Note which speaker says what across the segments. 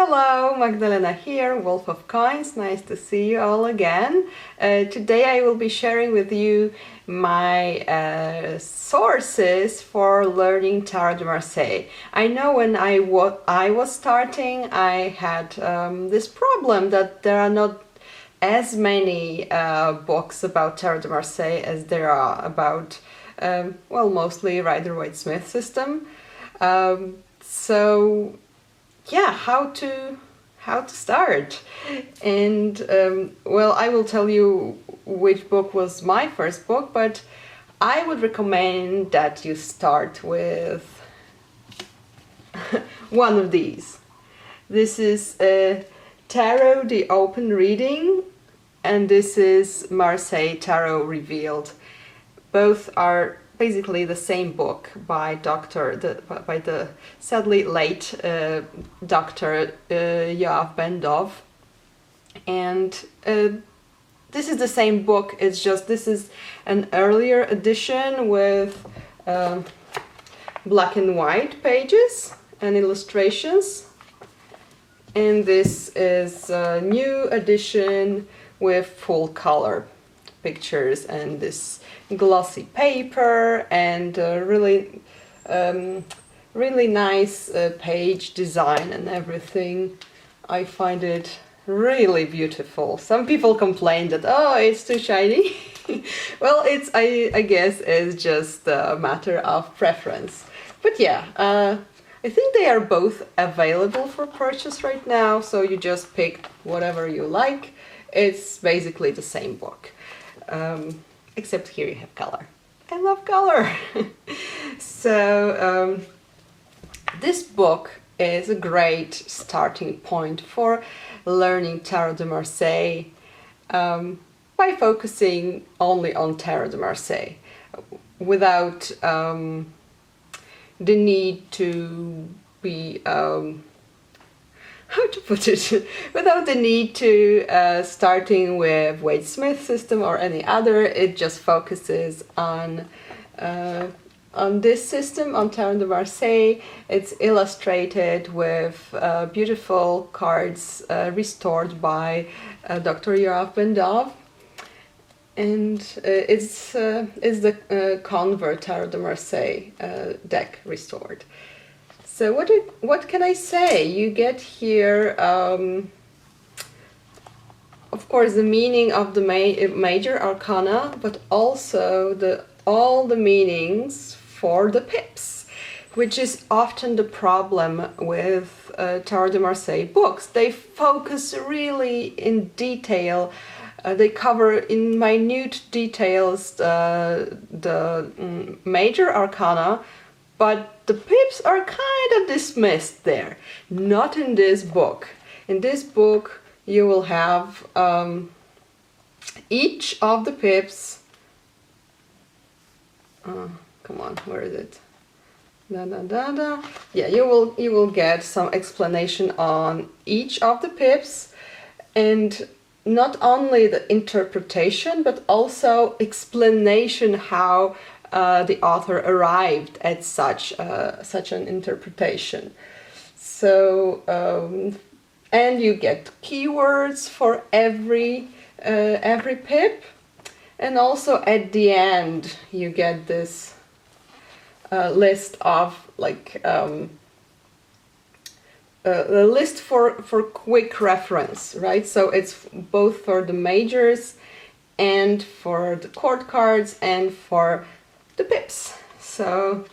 Speaker 1: Hello, Magdalena here, Wolf of Coins. Nice to see you all again. Today I will be sharing with you my sources for learning Tarot de Marseille. I know when I was starting, I had this problem that there are not as many books about Tarot de Marseille as there are about, well, mostly Rider-Waite-Smith system. So yeah, how to start. And well, I will tell you which book was my first book, but I would recommend that you start with one of these. This is Tarot the Open Reading, and this is Marseille Tarot Revealed. Both are basically the same book by the sadly late Dr. Yoav Ben-Dov, and this is the same book. It's just this is an earlier edition with black and white pages and illustrations, and this is a new edition with full color pictures and this glossy paper and really nice page design and everything. I find it really beautiful. Some people complain that, oh, it's too shiny. Well, I guess it's just a matter of preference. But yeah, I think they are both available for purchase right now, so you just pick whatever you like. It's basically the same book. Except here you have color. I love color! So this book is a great starting point for learning Tarot de Marseille by focusing only on Tarot de Marseille without the need to be how to put it, without the need to starting with Waite-Smith system or any other. It just focuses on this system, on Tarot de Marseille. It's illustrated with beautiful cards restored by Dr. Yoav Ben-Dov, and it's the Convert Tarot de Marseille deck restored. So what can I say? You get here, of course, the meaning of the major arcana, but also all the meanings for the pips, which is often the problem with Tarot de Marseille books. They focus really in detail. They cover in minute details the major arcana, but the pips are kind of dismissed there. Not in this book. In this book you will have each of the pips, come on, where is it? Yeah, you will get some explanation on each of the pips, and not only the interpretation but also explanation how the author arrived at such an interpretation. So and you get keywords for every pip, and also at the end you get this list of like a list for quick reference, right? So it's both for the majors and for the court cards and for the pips. So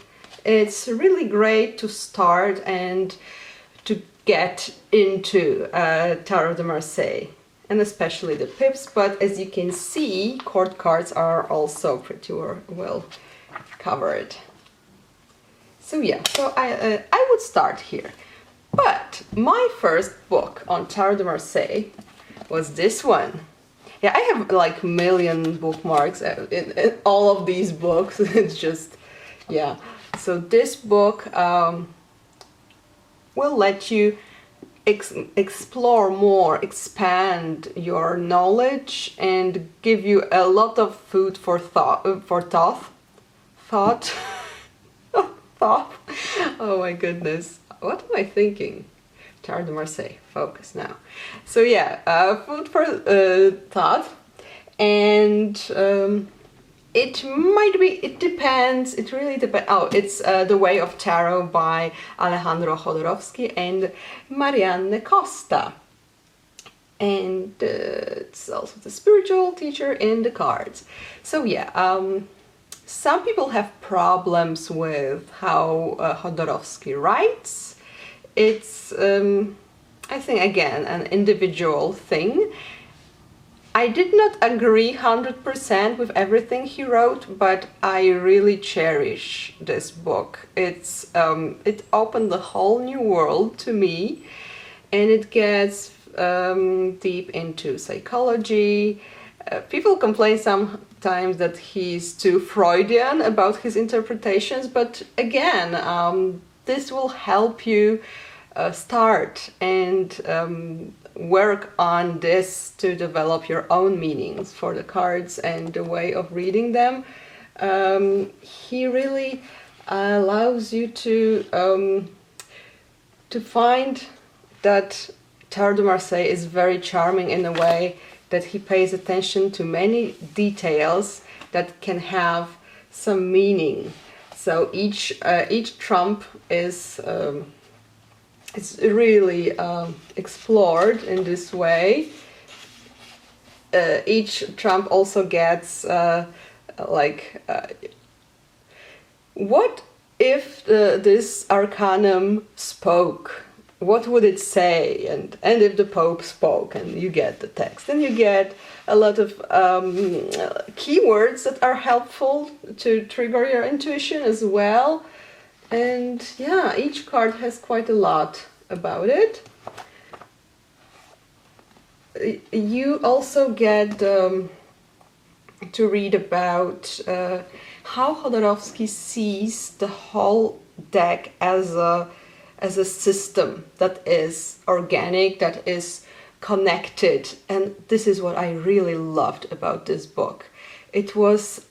Speaker 1: it's really great to start and to get into Tarot de Marseille, and especially the pips. But as you can see, court cards are also pretty well covered. So yeah, so I would start here. But my first book on Tarot de Marseille was this one. Yeah, I have like a million bookmarks in all of these books. It's just, yeah. So this book will let you explore more, expand your knowledge, and give you a lot of food for thought. Oh my goodness, what am I thinking? Tarot de Marseille, focus now. So yeah, food for thought, and it depends, it really depends. Oh, it's The Way of Tarot by Alejandro Jodorowsky and Marianne Costa. And it's also the spiritual teacher in the cards. So yeah, some people have problems with how Jodorowsky writes. It's, I think, again, an individual thing. I did not agree 100% with everything he wrote, but I really cherish this book. It's it opened a whole new world to me, and it gets deep into psychology. People complain sometimes that he's too Freudian about his interpretations, but again, this will help you start and work on this to develop your own meanings for the cards and the way of reading them. He really allows you to find that Tarot de Marseille is very charming in a way that he pays attention to many details that can have some meaning. So each trump is it's really explored in this way. Each trump also gets what if this arcanum spoke? What would it say? And if the Pope spoke, and you get the text. Then you get a lot of keywords that are helpful to trigger your intuition as well. And yeah, each card has quite a lot about it. You also get to read about how Jodorowsky sees the whole deck as a system that is organic, that is connected. And this is what I really loved about this book. It was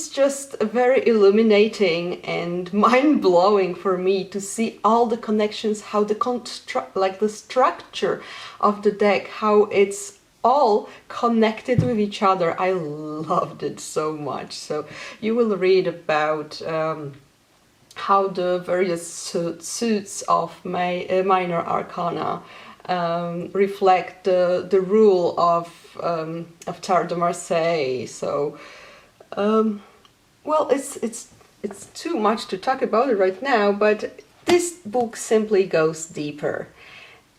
Speaker 1: just very illuminating and mind-blowing for me to see all the connections, how the structure of the deck, how it's all connected with each other. I loved it so much. So you will read about how the various suits of minor arcana reflect the rule of Tarot de Marseille. So well, it's too much to talk about it right now, but this book simply goes deeper.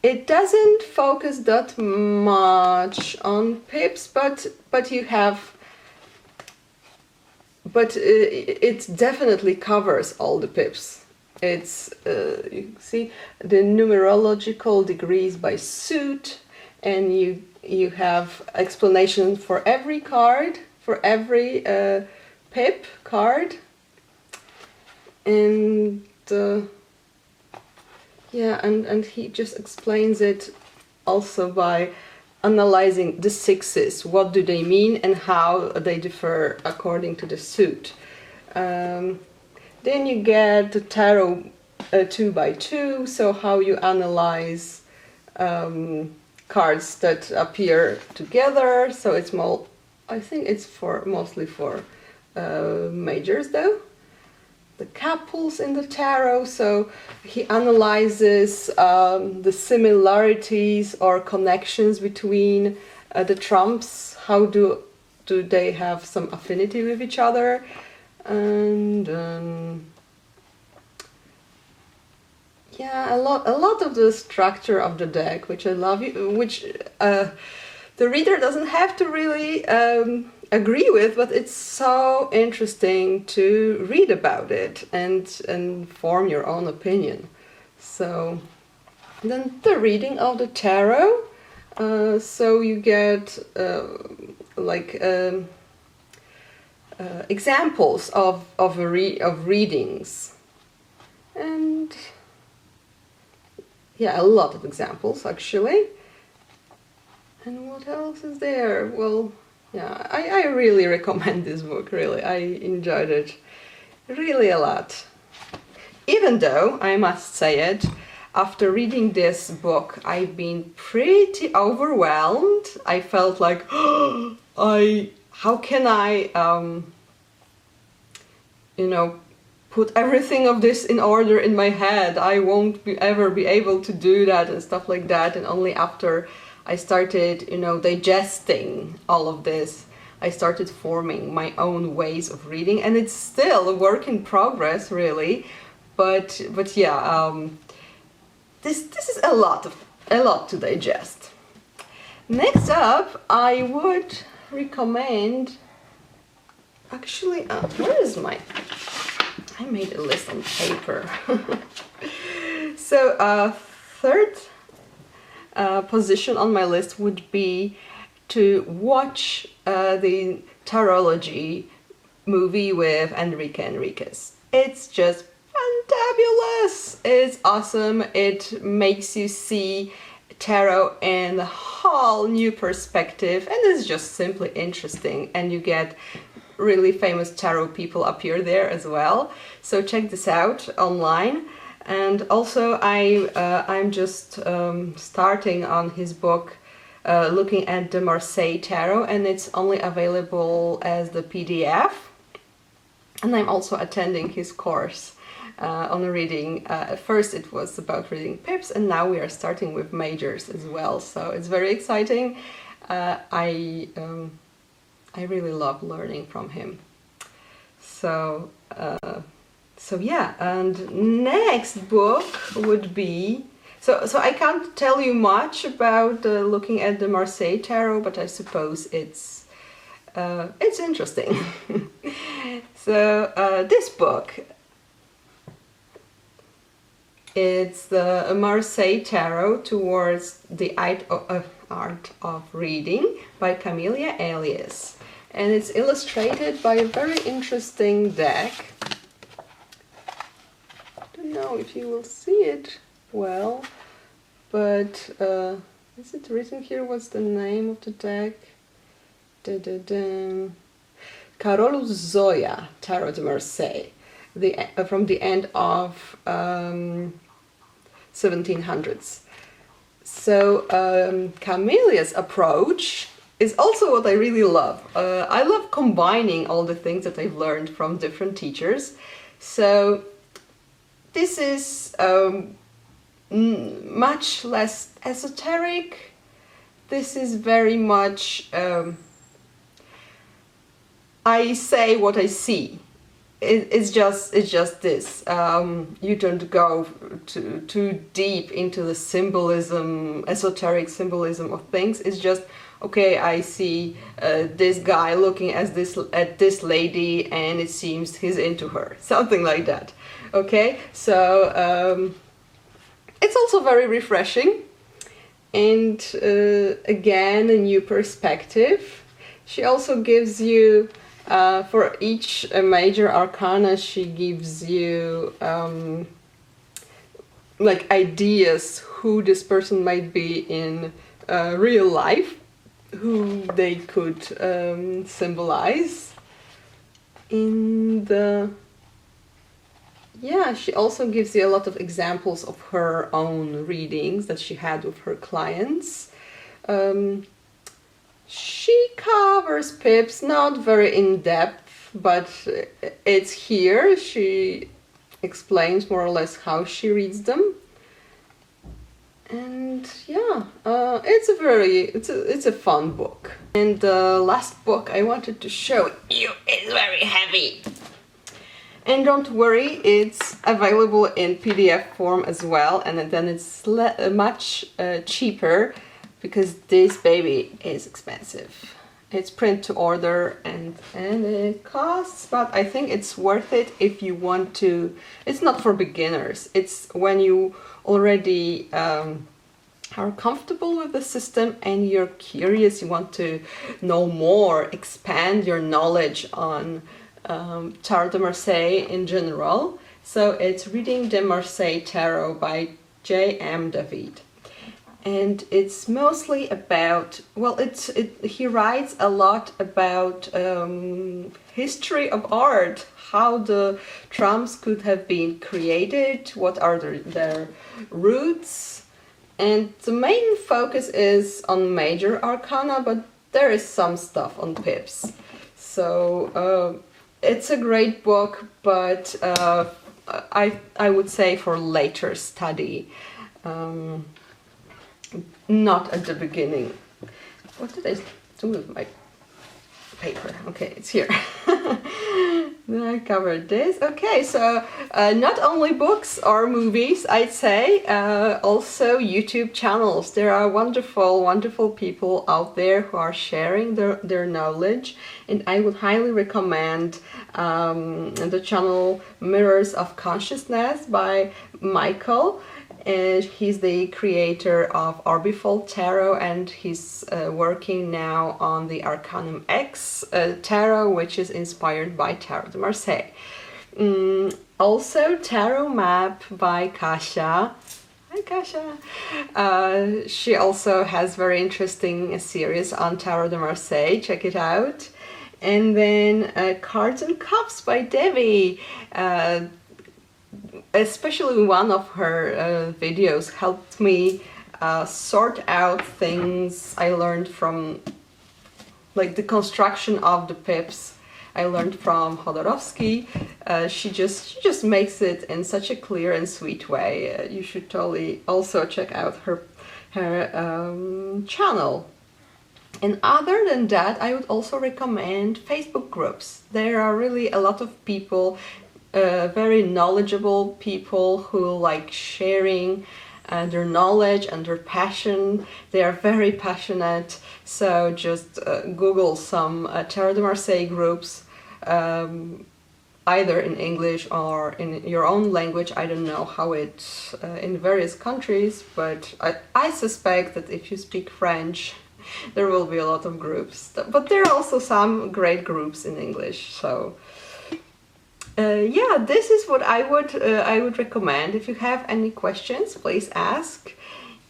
Speaker 1: It doesn't focus that much on pips, but it definitely covers all the pips. It's you see the numerological degrees by suit, and you have explanation for every card, for every pip card, and yeah, and he just explains it also by analyzing the sixes. What do they mean and how they differ according to the suit. Then you get the tarot 2 by 2, so how you analyze cards that appear together. So it's more, I think it's mostly for majors though. The couples in the tarot, so he analyzes the similarities or connections between the trumps. How do they have some affinity with each other? And yeah, a lot of the structure of the deck, which I love, which the reader doesn't have to really agree with, but it's so interesting to read about it and form your own opinion. So then the reading of the tarot, so you get examples of readings, and yeah, a lot of examples actually. And what else is there? Well, yeah, I really recommend this book, really. I enjoyed it really a lot. Even though, I must say it, after reading this book, I've been pretty overwhelmed. I felt like, how can I, you know, put everything of this in order in my head? I won't ever be able to do that and stuff like that. And only after I started, you know, digesting all of this, I started forming my own ways of reading, and it's still a work in progress, really. But yeah, this is a lot to digest. Next up, I would recommend. Actually, where is my? I made a list on paper. So, third position on my list would be to watch the Tarology movie with Enrique Enriquez. It's just fantabulous! It's awesome. It makes you see tarot in a whole new perspective, and it's just simply interesting, and you get really famous tarot people appear there as well. So check this out online. And also I'm just starting on his book, looking at the Marseille Tarot, and it's only available as the PDF. And I'm also attending his course on reading. At first it was about reading pips, and now we are starting with majors as well. So it's very exciting. I really love learning from him. So yeah, and next book would be, so I can't tell you much about looking at the Marseille Tarot, but I suppose it's interesting. So this book, it's the Marseille Tarot Towards the Art of Reading by Camelia, Elias. And it's illustrated by a very interesting deck. I don't know if you will see it well, but is it written here? What's the name of the deck? Carolus Zoya, Tarot de Marseille, from the end of 1700s. So Camelia's approach is also what I really love. I love combining all the things that I've learned from different teachers. So this is much less esoteric. This is very much I say what I see. It's just this. You don't go too deep into the symbolism, esoteric symbolism of things. It's just, okay, I see this guy looking at this lady, and it seems he's into her, something like that. Okay, so it's also very refreshing, and again, a new perspective. She also gives you, for each major arcana, she gives you like ideas who this person might be in real life, who they could symbolize. She also gives you a lot of examples of her own readings that she had with her clients. She covers pips, not very in depth, but it's here. She explains more or less how she reads them. And yeah, it's a fun book. And the last book I wanted to show you is very heavy. And don't worry, it's available in PDF form as well, and then it's much cheaper, because this baby is expensive. It's print to order, and it costs, but I think it's worth it if you want to. It's not for beginners. It's when you already are comfortable with the system and you're curious, you want to know more, expand your knowledge on Tarot de Marseille in general. So it's Reading the Marseille Tarot by J.M. David. and it's mostly about, well, he writes a lot about history of art, how the trumps could have been created, what are their roots, and the main focus is on major arcana, but there is some stuff on pips. So it's a great book, but I would say for later study, not at the beginning. What did I do with my paper? Okay, it's here. Then I covered this. Okay, so not only books or movies, I'd say, also YouTube channels. There are wonderful, wonderful people out there who are sharing their knowledge, and I would highly recommend the channel Mirrors of Consciousness by Michael. And he's the creator of Orbifold Tarot, and he's working now on the Arcanum X Tarot, which is inspired by Tarot de Marseille. Also, Tarot Map by Kasia. Hi, Kasia. She also has very interesting series on Tarot de Marseille. Check it out. And then Cards and Cups by Debbie. Especially one of her videos helped me sort out things I learned from, like the construction of the pips. I learned from Jodorowsky. She just makes it in such a clear and sweet way. You should totally also check out her channel. And other than that, I would also recommend Facebook groups. There are really a lot of people, very knowledgeable people who like sharing their knowledge and their passion. They are very passionate, so just Google some Tarot de Marseille groups, either in English or in your own language. I don't know how it's in various countries, but I suspect that if you speak French, there will be a lot of groups. But there are also some great groups in English, so yeah, this is what I would recommend. If you have any questions, please ask.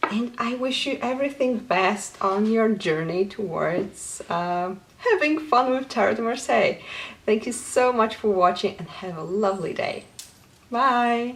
Speaker 1: And I wish you everything best on your journey towards having fun with Tarot de Marseille. Thank you so much for watching and have a lovely day. Bye!